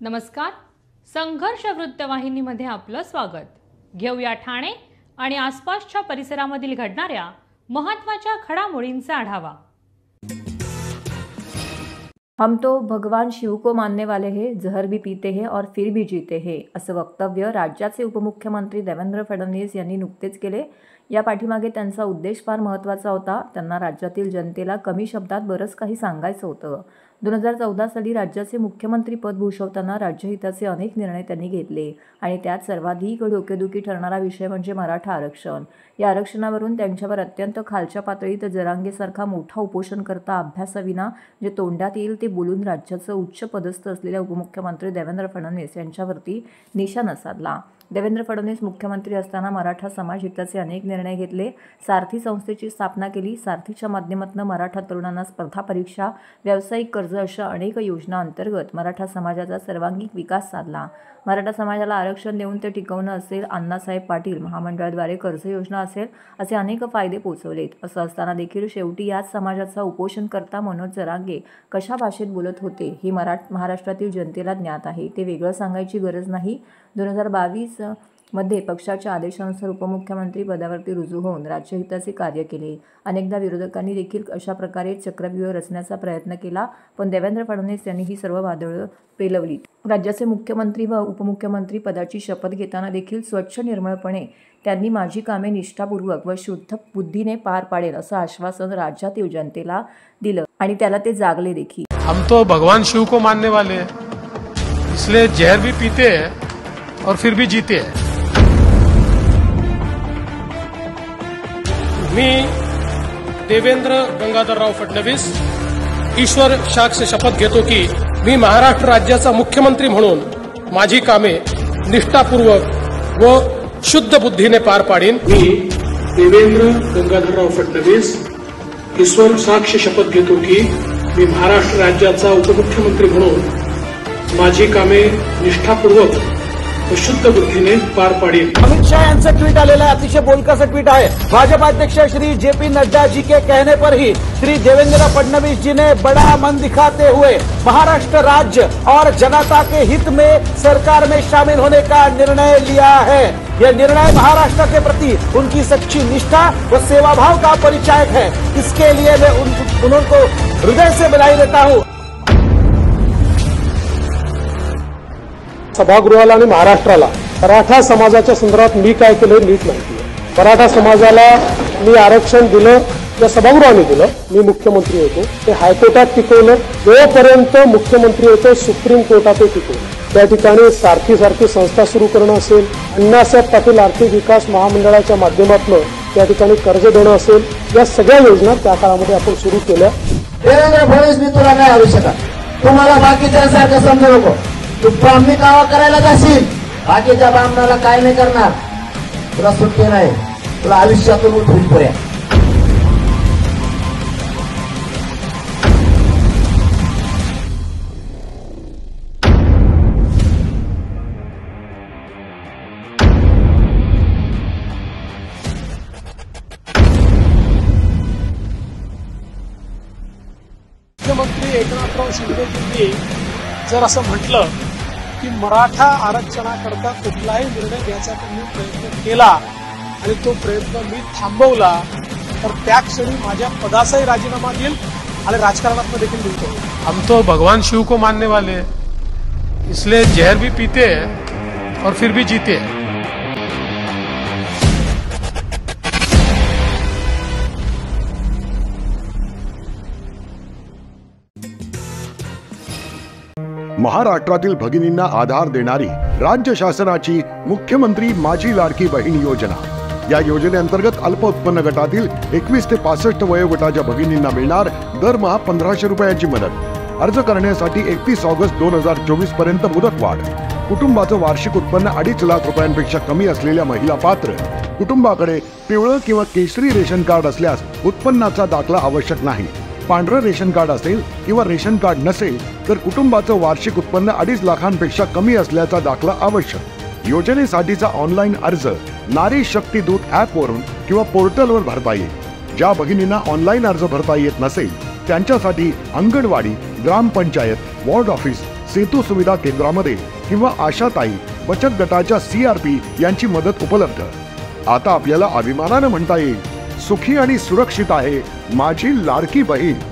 नमस्कार. संघर्ष वृत्तवाहिनीमध्ये आपलं स्वागत. घेऊया ठाणे आणि आसपासच्या परिसरामधील घडणाऱ्या महत्त्वाच्या घडामोडींचा आढावा. हम तो भगवान शिव को मानने वाले हैं, जहर भी पीते हैं और फिर भी जीते हैं, असं वक्तव्य राज्याचे उपमुख्यमंत्री देवेंद्र फडणवीस यांनी नुकतेच केले. या पाठीमागे त्यांचा उद्देश फार महत्त्वाचा होता. त्यांना राज्यातील जनतेला कमी शब्दात बरंच काही सांगायचं होतं. 2014 साली राज्याचे मुख्यमंत्री पद भूषवताना राज्यहिताचे अनेक निर्णय त्यांनी घेतले आणि त्यात सर्वाधिक डोकेदुखी ठरणारा विषय म्हणजे मराठा आरक्षण. या आरक्षणावरून त्यांच्यावर अत्यंत खालच्या पातळीत जरांगेसारखा मोठा उपोषणकर्ता अभ्यासाविना जे तोंडात येईल ते बोलून राज्याचं उच्च पदस्थ असलेल्या उपमुख्यमंत्री देवेंद्र फडणवीस यांच्यावरती निशाणा साधला. देवेंद्र फडणवीस मुख्यमंत्री असताना मराठा समाज हिताचे अनेक निर्णय घेतले. सारथी संस्थेची स्थापना केली. सारथीच्या माध्यमातून मराठा तरुणांना स्पर्धा परीक्षा, व्यावसायिक कर्ज अशा अनेक योजना अंतर्गत मराठा समाजाचा सर्वांगीण विकास साधला. मराठा समाजाला आरक्षण देऊन ते टिकवणं असेल, अण्णासाहेब पाटील महामंडळाद्वारे कर्ज योजना असेल, असे अनेक फायदे पोचवलेत. असं असताना देखील शेवटी याच समाजाचा उपोषणकर्ता मनोज जरांगे कशा भाषेत बोलत होते हे महाराष्ट्रातील जनतेला ज्ञात आहे. ते वेगळं सांगायची गरज नाही. 2022 मध्ये पक्षाच्या आदेशानुसार उपमुख्यमंत्री पदावरती रुजू होऊन राज्यहिताचे कार्य केले. अनेकदा विरोधकांनी देखील अशा प्रकारे चक्रव्यूह रचण्याचा प्रयत्न केला, पण देवेंद्र फडणवीस यांनी ही सर्व वादळं पेलवली. राज्याचे मुख्यमंत्री व उपमुख्यमंत्री पदाची शपथ घेताना देखील स्वच्छ निर्मळपणे त्यांनी माझी कामे निष्ठापूर्वक व शुद्ध बुद्धीने पार पाडेल असं आश्वासन राज्यातील जनतेला दिलं आणि त्याला ते जागले देखील. हम तो भगवान शिव को मानने वाले हैं, इसलिए जहर भी पीते हैं और फिर भी जीते हैं. मी देवेंद्र गंगाधरराव फडणवीस ईश्वर साक्ष शपथ घेतो की मी महाराष्ट्र राज्याचा मुख्यमंत्री म्हणून माझी कामे निष्ठापूर्वक व शुद्ध बुद्धीने पार पाडीन. मी देवेंद्र गंगाधरराव फडणवीस ईश्वर साक्ष शपथ घेतो की मी महाराष्ट्र राज्याचा उपमुख्यमंत्री म्हणून माझी कामे निष्ठापूर्वक शुद्ध बुद्धीने पार पाडील. अमित शाह यांचं ट्वीट आलेलं आहे, अतिशय बोलकं ट्वीट आहे. भाजपा अध्यक्ष श्री JP नड्डा जी के कहने पर ही श्री देवेंद्र फडणवीस जी ने बड़ा मन दिखाते हुए महाराष्ट्र राज्य और जनता के हित में सरकार में शामिल होने का निर्णय लिया है. यह निर्णय महाराष्ट्र के प्रति उनकी सच्ची निष्ठा व सेवाभाव का परिचायक है. इसके लिए मैं उनको हृदय से बधाई देता हूँ. सभागृहाला आणि महाराष्ट्राला मराठा समाजाच्या संदर्भात मी काय केलं नीट माहिती आहे. मराठा समाजाला मी आरक्षण दिलं, या सभागृहाने दिलं. मी मुख्यमंत्री होतो, ते हायकोर्टात टिकवलं. जोपर्यंत मुख्यमंत्री होतो सुप्रीम कोर्टात ते टिकवलं. त्या ठिकाणी सारथी संस्था सुरू करणं असेल, अण्णासाहेब पाटील आर्थिक विकास महामंडळाच्या माध्यमातून त्या ठिकाणी कर्ज देणं असेल, या सगळ्या योजना त्या काळामध्ये आपण सुरू केल्या. देवेंद्र फडणवीस मी तुला नाही आवू शकत. तुम्हाला बाकीच्यांसारखं समजू नको. तू ब्राह्मणी कावा करायला जाशील, बाकीच्या ब्राह्मणाला काय नाही करणार. तुला सुट्टी नाही, तुला आयुष्यातून उठून पुऱ्या. मुख्यमंत्री एकनाथराव शिंदेजींनी जर असं म्हटलं की मराठा आरक्षणाकरता कुठलाही निर्णय घ्यायचा त्यांनी प्रयत्न केला आणि तो प्रयत्न मी थांबवला, तर त्या क्षणी माझ्या पदाचाही राजीनामा देईल आणि राजकारणात देखील निघतो. हम तो भगवान शिव को मानने वाले हैं, इसलिए जहर भी पीते हैं और फिर भी जीते हैं. महाराष्ट्रातील भगिनींना आधार देणारी राज्य शासनाची मुख्यमंत्री माझी लाडकी बहीण योजना. या योजनेअंतर्गत अल्प उत्पन्न गटातील 21 ते 65 वयोगटाच्या भगिनींना मिळणार दरमहा 1500 रुपयांची मदत. अर्ज करण्यासाठी 31 ऑगस्ट 2024 पर्यंत मुदतवाढ. कुटुंबाचं वार्षिक उत्पन्न 2.5 लाख रुपयांपेक्षा कमी असलेल्या महिला पात्र. कुटुंबाकडे पिवळं किंवा केशरी रेशन कार्ड असल्यास उत्पन्नाचा दाखला आवश्यक नाही. पांढरं रेशन कार्ड असेल किंवा रेशन कार्ड नसेल तर कुटुंबाचं वार्षिक उत्पन्न 2.5 लाखांपेक्षा कमी असल्याचा दाखला आवश्यक. योजनेसाठीचा ऑनलाईन अर्ज नारी शक्ती दूत ॲपवरून किंवा पोर्टलवर भरता येईल. ज्या भगिनींना ऑनलाईन अर्ज भरता येत नसेल त्यांच्यासाठी अंगणवाडी, ग्रामपंचायत, वॉर्ड ऑफिस, सेतू सुविधा केंद्रामध्ये किंवा आशाताई बचत गटाच्या CRP यांची मदत उपलब्ध। आता आपल्याला अभिमानाने म्हणता येईल, सुखी आणि सुरक्षित आहे माझी लाडकी बहीण।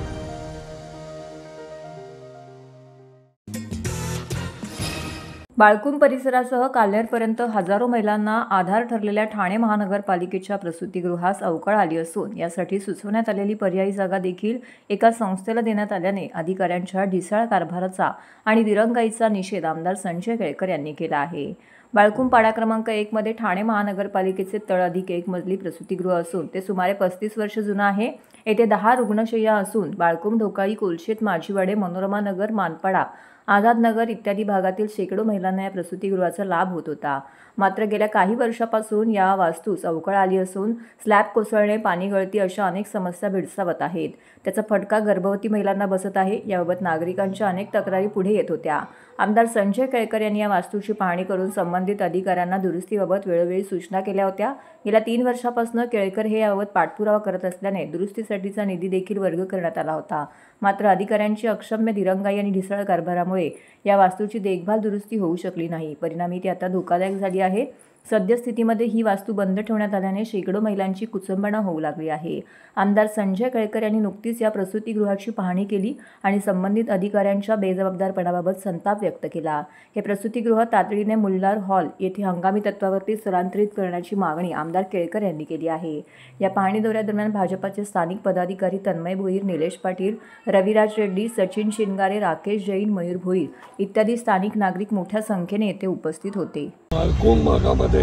बाळकूम परिसरासह काल्हेरपर्यंत हजारो महिलांना आधार ठरलेल्या ठाणे महानगरपालिकेच्या प्रसूतिगृहास अवकाळ आली असून यासाठी सुचवण्यात आलेली पर्यायी जागा देखील एका संस्थेला देण्यात आल्याने अधिकाऱ्यांच्या ढिसाळ कारभाराचा आणि दिरंगाईचा निषेध आमदार संजय केळकर यांनी केला आहे। बाळकूम पाडा क्रमांक 1 मध्ये ठाणे महानगरपालिकेचे तळाधिक 1 मजली प्रसूतिगृह असून ते सुमारे 35 वर्ष जुनं आहे। येथे 10 रुग्णशय्या असून बाळकूम, ढोकाळी, कोलशेत, माझीवाडे, मनोरमा नगर, मानपाडा, आझाद नगर इत्यादी भागातील शेकडो महिलांना या प्रसूतिगृहाचा लाभ होत होता। मात्र गेल्या काही वर्षापासून या वास्तूस अवकाळ आली असून स्लॅब कोसळणे, पाणी गळती अशा अनेक समस्या भेडसावत आहेत। त्याचा फटका गर्भवती महिलांना बसत आहे। याबाबत नागरिकांच्या अनेक तक्रारी पुढे येत होत्या। आमदार संजय केळकर यांनी या वास्तूची पाहणी करून संबंधित अधिकाऱ्यांना दुरुस्तीबाबत वेळोवेळी सूचना केल्या होत्या। गेल्या 3 वर्षापासून केळकर हे याबाबत पाठपुरावा करत असल्याने दुरुस्तीसाठीचा निधी देखील वर्ग करण्यात आला होता। मात्र अधिकाऱ्यांची अक्षम्य दिरंगाई आणि ढिसाळ कारभारामुळे या वास्तूची देखभाल दुरुस्ती होऊ शकली नाही। परिणामी ती आता धोकादायक झाली आहे। सद्यस्थितीमध्ये ही वास्तू बंद ठेवण्यात आल्याने शेकडो महिलांची कुचंबणा होऊ लागली आहे। आमदार संजय केळकर यांनी नुकतीच या प्रसूतिगृहाची पाहणी केली आणि संबंधित अधिकाऱ्यांच्या बेजबाबदारपणाबाबत संताप व्यक्त केला। हे प्रसूतिगृह तातडीने मुल्लार हॉल येथे हंगामी तत्वावरती स्थलांतरित करण्याची मागणी आमदार केळकर यांनी केली आहे। या पाहणी दौऱ्यादरम्यान भाजपाचे स्थानिक पदाधिकारी तन्मय भोईर, निलेश पाटील, रविराज रेड्डी, सचिन शिंगारे, राकेश जैन, मयूर भोईर इत्यादी स्थानिक नागरिक मोठ्या संख्येने येथे उपस्थित होते। बाळकूम भागामध्ये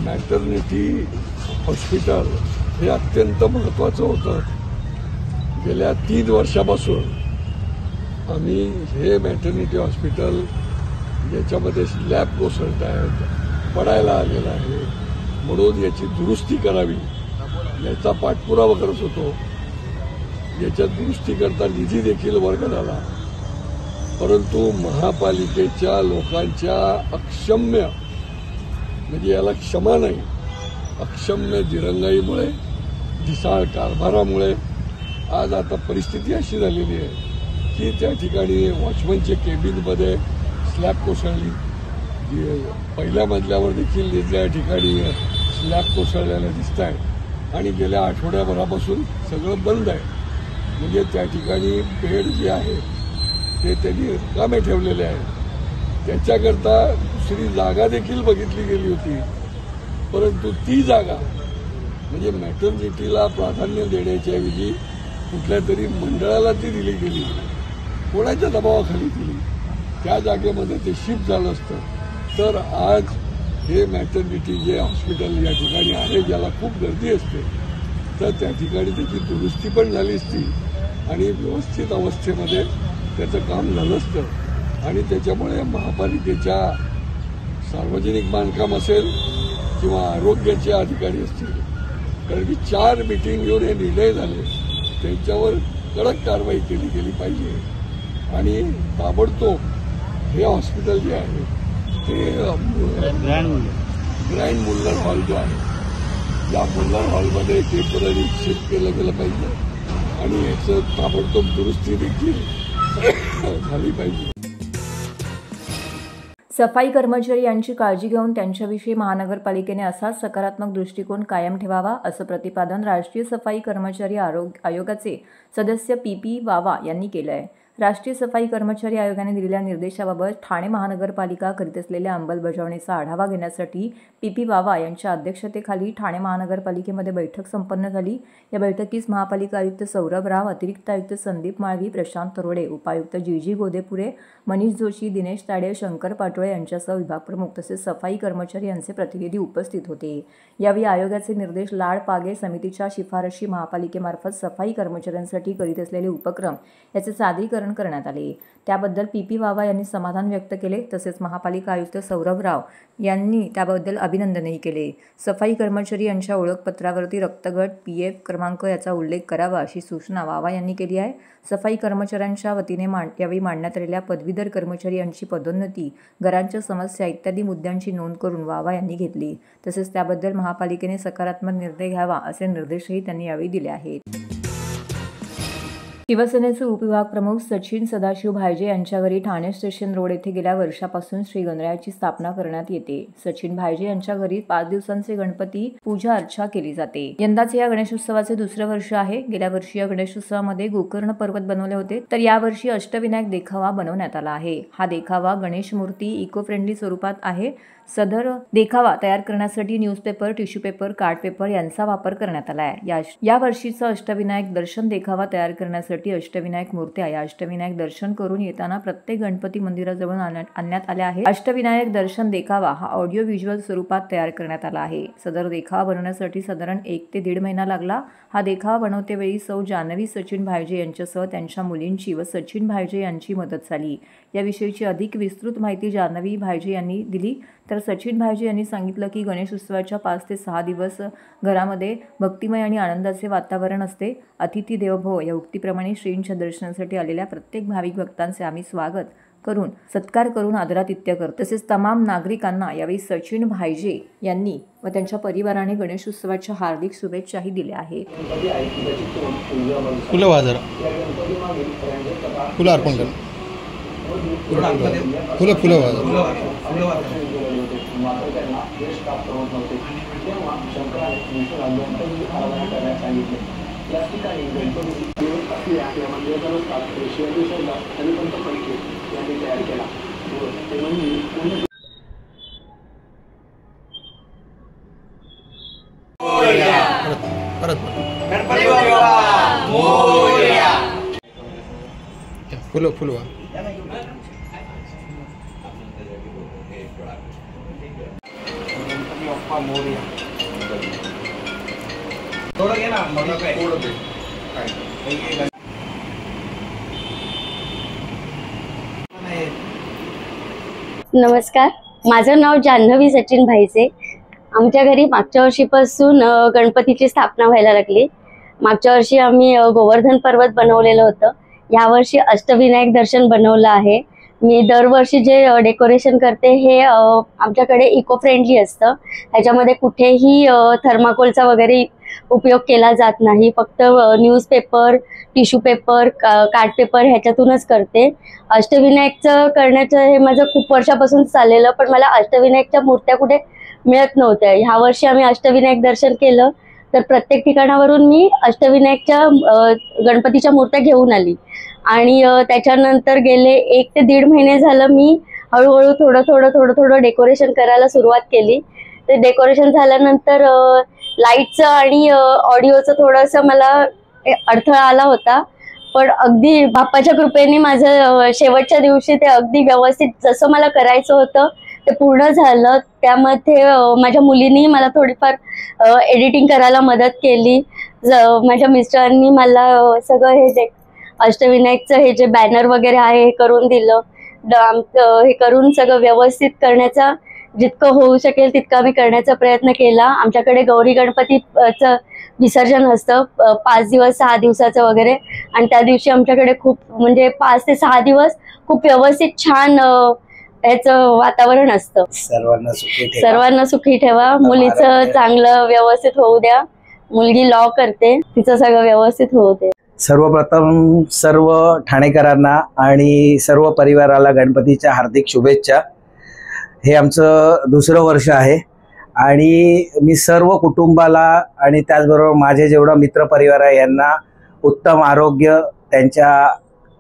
मॅटर्निटी हॉस्पिटल हे अत्यंत महत्त्वाचं होतं। गेल्या 3 वर्षापासून आम्ही हे मॅटर्निटी हॉस्पिटल याच्यामध्ये स्लॅब कोसळत आहेत, पडायला आलेला आहे, म्हणून याची दुरुस्ती करावी याचा पाठपुरावा करत होतो। याच्या दुरुस्तीकरता निधी देखील वर्ग झाला, परंतु महापालिकेच्या लोकांच्या अक्षम्य म्हणजे याला क्षमा नाही, अक्षम्य दिरंगाईमुळे, ढिसाळ कारभारामुळे आज आता परिस्थिती अशी झालेली आहे की त्या ठिकाणी वॉचमनच्या केबिनमध्ये स्लॅब कोसळली, पहिल्या मजल्यावर देखील त्या ठिकाणी स्लॅब कोसळलेलं दिसत आहे आणि गेल्या आठवड्याभरापासून सगळं बंद आहे। म्हणजे त्या ठिकाणी बेड जे आहे ते त्यांनी रिकामे ठेवलेले आहे। त्याच्याकरता दुसरी जागा देखील बघितली गेली होती, परंतु ती जागा म्हणजे मॅटर्निटीला प्राधान्य देण्याच्याऐवजी कुठल्या तरी मंडळाला ती दिली गेली, कोणाच्या दबावाखाली दिली। त्या जागेमध्ये ते शिफ्ट झालं असतं तर आज हे मॅटर्निटी जे हॉस्पिटल या ठिकाणी आहे, ज्याला खूप गर्दी असते, तर त्या ठिकाणी त्याची दुरुस्ती पण झाली असती आणि व्यवस्थित अवस्थेमध्ये त्याचं काम झालं असतं आणि त्याच्यामुळे महापालिकेच्या सार्वजनिक बांधकाम असेल किंवा आरोग्याचे अधिकारी असतील, कारण की 4 मीटिंग घेऊन हे निर्णय झाले, त्यांच्यावर कडक कारवाई केली गेली पाहिजे आणि ताबडतोब हे हॉस्पिटल जे आहे ते ग्रँड मुल्लर हॉल जो आहे, या मुल्लर हॉलमध्ये टेम्पररी शिफ्ट केलं गेलं पाहिजे आणि याचं ताबडतोब दुरुस्ती देखील झाली पाहिजे। सफाई कर्मचारी यांची काळजी घेऊन त्यांच्याविषयी महानगरपालिकेने असाच सकारात्मक दृष्टिकोन कायम ठेवावा असं प्रतिपादन राष्ट्रीय सफाई कर्मचारी आयोगाचे सदस्य PP वावा यांनी केलं आहे। राष्ट्रीय सफाई कर्मचारी आयोगाने दिलेल्या निर्देशाबाबत ठाणे महानगरपालिका करीत असलेल्या अंमलबजावणीचा आढावा घेण्यासाठी PP वावा यांच्या अध्यक्षतेखाली ठाणे महानगरपालिकेमध्ये बैठक संपन्न झाली। या बैठकीस महापालिका आयुक्त सौरभ राव, अतिरिक्त आयुक्त संदीप माळवी, प्रशांत तरोडे, उपायुक्त GG गोदेपुरे, मनीष जोशी, दिनेश ताडे, शंकर पाटोळे यांच्यासह विभाग प्रमुख तसेच सफाई कर्मचारी यांचे प्रतिनिधी उपस्थित होते। यावेळी आयोगाचे निर्देश, लाड पागे समितीच्या शिफारशी, महापालिकेमार्फत सफाई कर्मचाऱ्यांसाठी करीत असलेले उपक्रम याचे सादरीकरण करण्यात आले। त्याबद्दल PP वावा यांनी समाधान व्यक्त केले। तसेच महापालिका आयुक्त सौरभ राव यांनी त्याबद्दल अभिनंदनही केले। सफाई कर्मचारी यांच्या ओळखपत्रावरती रक्तगट, PF क्रमांक याचा उल्लेख करावा अशी सूचना वावा यांनी केली आहे। सफाई कर्मचाऱ्यांच्या वतीने यावेळी मांडण्यात आलेल्या पदवीधर कर्मचारी यांची पदोन्नती, घरांच्या समस्या इत्यादी मुद्द्यांची नोंद करून वावा यांनी घेतली। तसेच त्याबद्दल महापालिकेने सकारात्मक निर्णय घ्यावा असे निर्देशही त्यांनी यावेळी दिले आहेत। शिवसेनेचे उपविभाग प्रमुख सचिन सदाशिव भायजे यांच्या घरी ठाणे स्टेशन रोड येथे गेल्या वर्षापासून श्री गणरायाची स्थापना करण्यात येते. सचिन भायजे यांच्या घरी 5 दिवसांचे गणपती पूजा अर्चा केली जाते. यंदाचे या गणेशोत्सवाचे दुसरे वर्ष आहे. गेल्या वर्षी या गणेशोत्सवामध्ये गोकर्ण पर्वत बनवले होते, तर यावर्षी अष्टविनायक देखावा बनवण्यात आला आहे. हा देखावा गणेश मूर्ती इको फ्रेंडली स्वरूपात आहे. सदर देखावा तयार करण्यासाठी newspaper, tissue paper, card paper यांचा वापर करण्यात आला आहे. या वर्षीचा अष्टविनायक दर्शन देखावा तयार करण्यासाठी अष्टविनायक मूर्त्या या अष्टविनायक दर्शन करून येताना प्रत्येक गणपती मंदिराजवळ आणण्यात आल्या आहेत. अष्टविनायक दर्शन देखावा हा ऑडिओ व्हिज्युअल स्वरूपात तयार करण्यात आला आहे. सदर देखावा बनवण्यासाठी साधारण 1 ते 1.5 महिना लागला. हा देखावा बनवतेवेळी सौ जान्हवी सचिन भायजे यांच्यासह त्यांच्या मुलींची व सचिन भायजे यांची मदत झाली. याविषयीची अधिक विस्तृत माहिती जान्हवी भायजे यांनी दिली. तर सचिन भायजे यांनी सांगितलं की गणेशोत्सवाच्या 5 ते 6 दिवस घरामध्ये भक्तिमय आणि आनंदाचे वातावरण असते. अतिथी देवो भव या उक्तीप्रमाणे श्रींच्या दर्शनासाठी आलेल्या प्रत्येक भाविक भक्तांचे आम्ही स्वागत करून सत्कार करून आदरातिथ्य करतो. तसेच तमाम नागरिकांना यावेळी सचिन भायजे यांनी व त्यांच्या परिवाराने गणेशोत्सवाच्या हार्दिक शुभेच्छाही दिल्या आहेत. फुलं वाजरा फुलं अर्पण करा फुलं वाजरा फुलं नमस्कार, माझं नाव जान्हवी सचिन भायजे. आमच्या घरी मागच्या वर्षीपासून गणपतीची स्थापना व्हायला लागली. मागच्या वर्षी आम्ही गोवर्धन पर्वत बनवलेलं होतं. यावर्षी अष्टविनायक दर्शन बनवलं आहे. मी दरवर्षी जे डेकोरेशन करते हे आमच्याकडे इको फ्रेंडली असतं. ह्याच्यामध्ये कुठेही थर्माकोलचा वगैरे उपयोग केला जात नाही. फक्त newspaper, tissue paper, card paper ह्याच्यातूनच करते. अष्टविनायकचं करण्याचं हे माझं खूप वर्षापासून चाललेलं, पण मला अष्टविनायकच्या मूर्त्या कुठे मिळत नव्हत्या. ह्या वर्षी आम्ही अष्टविनायक दर्शन केलं, तर प्रत्येक ठिकाणावरून मी अष्टविनायकच्या गणपतीच्या मूर्त्या घेऊन आली. आणि त्याच्यानंतर गेले 1 ते 1.5 महिने झालं मी हळूहळू थोडं डेकोरेशन करायला सुरुवात केली. ते डेकोरेशन झाल्यानंतर लाईटचं आणि ऑडिओचं थोडंसं मला अडथळा आला होता, पण अगदी बाप्पाच्या कृपेने माझं शेवटच्या दिवशी ते अगदी व्यवस्थित जसं मला करायचं होतं ते पूर्ण झालं. त्यामध्ये माझ्या मुलींनी मला थोडीफार एडिटिंग करायला मदत केली. माझ्या मिस्टरांनी मला सगळं हे जे अष्टविनायकचं हे जे बॅनर वगैरे आहे हे करून दिलं. हे करून सगळं व्यवस्थित करण्याचा जितकं होऊ शकेल तितका मी करण्याचा प्रयत्न केला. आमच्याकडे गौरी गणपतीचं विसर्जन असतं 5 दिवस 6 दिवसाचं वगैरे, आणि त्या दिवशी आमच्याकडे खूप म्हणजे 5 ते 6 दिवस खूप व्यवस्थित छान याचं वातावरण असतं. सर्वांना सुखी ठेवा. मुलीचं चांगलं व्यवस्थित होऊ द्या. मुलगी लॉ करते, तिचं सगळं व्यवस्थित होऊ दे. सर्वप्रथम सर्व ठाणेकरांना आणि सर्व परिवाराला गणपतीच्या हार्दिक शुभेच्छा. हे आमचं दुसरं वर्ष आहे आणि मी सर्व कुटुंबाला आणि त्याचबरोबर माझे जेवढा मित्रपरिवार आहे यांना उत्तम आरोग्य, त्यांच्या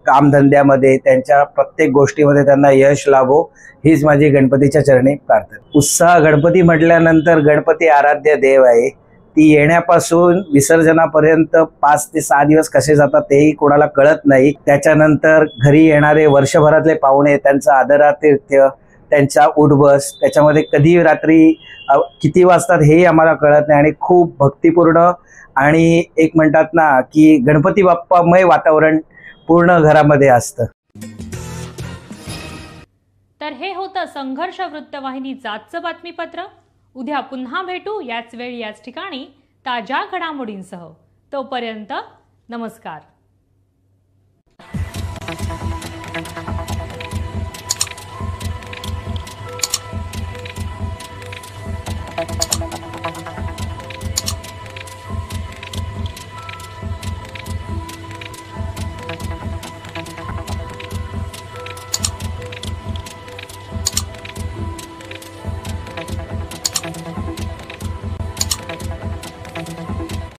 कामधंद्यामध्ये, त्यांच्या प्रत्येक गोष्टीमध्ये त्यांना यश लाभो हीच माझी गणपतीच्या चरणी प्रार्थना. उत्साह गणपती म्हटल्यानंतर गणपती आराध्य देव आहे. ती येण्यापासून विसर्जनापर्यंत 5 ते 6 दिवस कसे जातात तेही कोणाला कळत नाही. त्याच्यानंतर घरी येणारे वर्षभरातले पाहुणे, त्यांचं आदरातिथ्य, त्यांचा उठबस, त्याच्यामध्ये कधी रात्री किती वाजतात हेही आम्हाला कळत नाही आणि खूप भक्तिपूर्ण आणि एक म्हणतात ना की गणपती बाप्पामय वातावरण पूर्ण घरामध्ये असतं. तर हे होतं संघर्ष वृत्तवाहिनीचं आजचं बातमीपत्र. उद्या पुन्हा भेटू याच वेळी याच ठिकाणी ताज्या घडामोडींसह. तोपर्यंत नमस्कार.